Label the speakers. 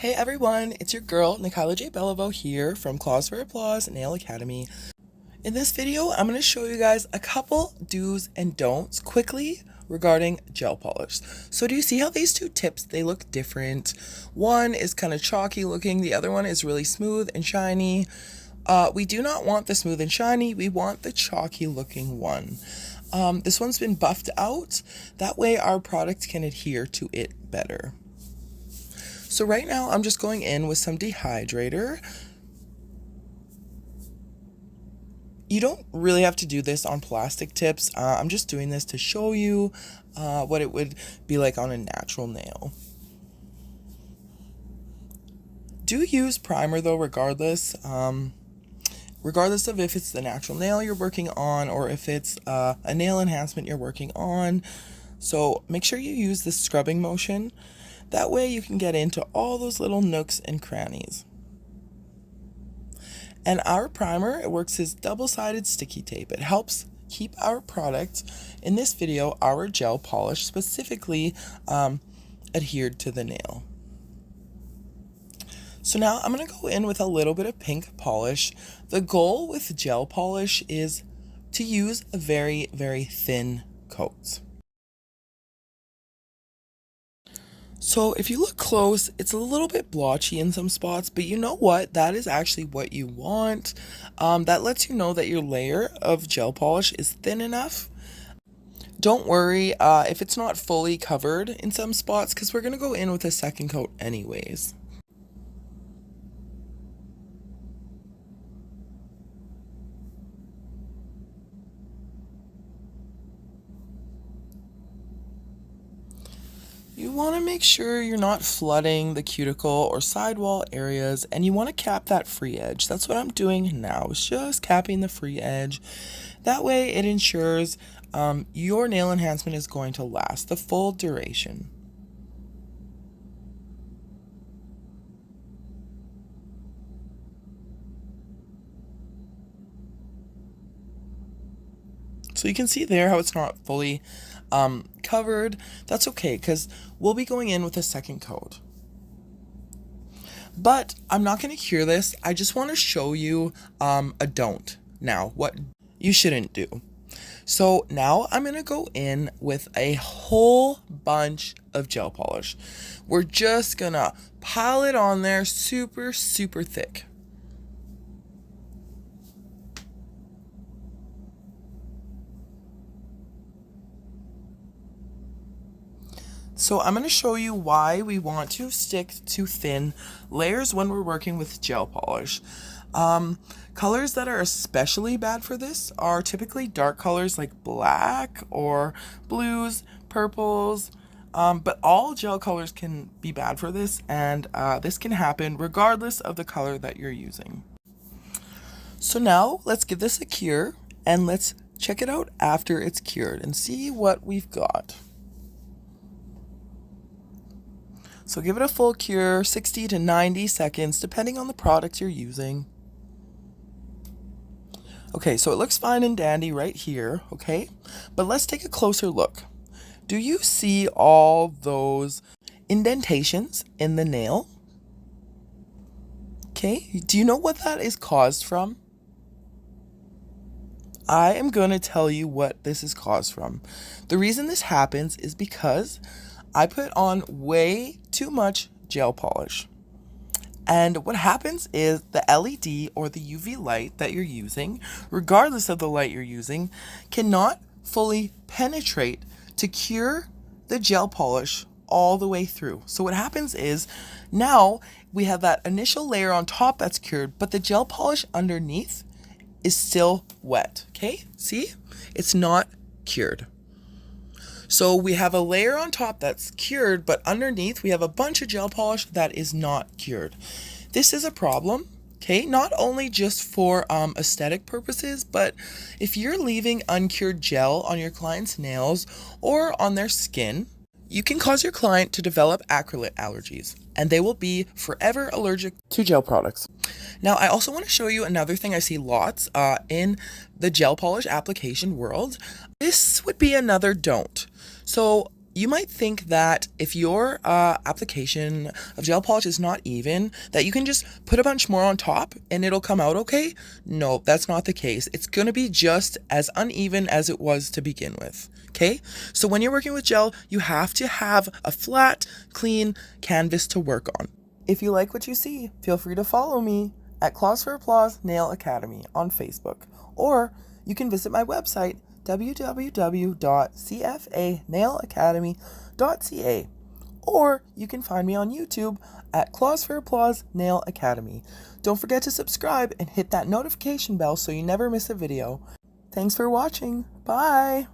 Speaker 1: Hey everyone, it's your girl, Nikayla J. Beliveau here from Claws for Applause Nail Academy. In this video, I'm going to show you guys a couple do's and don'ts quickly regarding gel polish. So do you see how these two tips, they look different? One is kind of chalky looking, the other one is really smooth and shiny. We do not want the smooth and shiny, we want the chalky looking one. This one's been buffed out, that way our product can adhere to it better. So right now I'm just going in with some dehydrator. You don't really have to do this on plastic tips. I'm just doing this to show you what it would be like on a natural nail. Do use primer though regardless. Regardless of if it's the natural nail you're working on or if it's a nail enhancement you're working on. So make sure you use the scrubbing motion. That way you can get into all those little nooks and crannies. And our primer, it works as double-sided sticky tape. It helps keep our product, in this video, our gel polish specifically adhered to the nail. So now I'm going to go in with a little bit of pink polish. The goal with gel polish is to use a very, very thin coat. So if you look close, it's a little bit blotchy in some spots, but you know what? That is actually what you want. That lets you know that your layer of gel polish is thin enough. Don't worry if it's not fully covered in some spots, because we're going to go in with a second coat anyways. You want to make sure you're not flooding the cuticle or sidewall areas, and you want to cap that free edge. That's what I'm doing now, is just capping the free edge. That way it ensures your nail enhancement is going to last the full duration. So you can see there how it's not fully covered. That's okay, because we'll be going in with a second coat. But I'm not going to cure this. I just want to show you a don't now, what you shouldn't do. So now I'm going to go in with a whole bunch of gel polish. We're just going to pile it on there super, super thick. So I'm going to show you why we want to stick to thin layers when we're working with gel polish. Colors that are especially bad for this are typically dark colors like black or blues, purples, but all gel colors can be bad for this, and this can happen regardless of the color that you're using. So now let's give this a cure and let's check it out after it's cured and see what we've got. So give it a full cure, 60 to 90 seconds, depending on the product you're using. Okay, so it looks fine and dandy right here, okay? But let's take a closer look. Do you see all those indentations in the nail? Okay, do you know what that is caused from? I am going to tell you what this is caused from. The reason this happens is because I put on way too much gel polish. And what happens is the LED or the UV light that you're using, regardless of the light you're using, cannot fully penetrate to cure the gel polish all the way through. So what happens is now we have that initial layer on top that's cured, but the gel polish underneath is still wet. Okay, see? It's not cured. So we have a layer on top that's cured, but underneath we have a bunch of gel polish that is not cured. This is a problem, okay? Not only just for aesthetic purposes, but if you're leaving uncured gel on your client's nails or on their skin, you can cause your client to develop acrylate allergies, and they will be forever allergic to gel products. Now, I also want to show you another thing I see lots in the gel polish application world. This would be another don't. So You might think that if your application of gel polish is not even, that you can just put a bunch more on top and it'll come out okay. No, that's not the case. It's going to be just as uneven as it was to begin with. Okay? So when you're working with gel, you have to have a flat, clean canvas to work on. If you like what you see, feel free to follow me at Claws for Applause Nail Academy on Facebook, or you can visit my website www.cfanailacademy.ca, or you can find me on YouTube at Claws for Applause Nail Academy. Don't forget to subscribe and hit that notification bell so you never miss a video. Thanks for watching. Bye!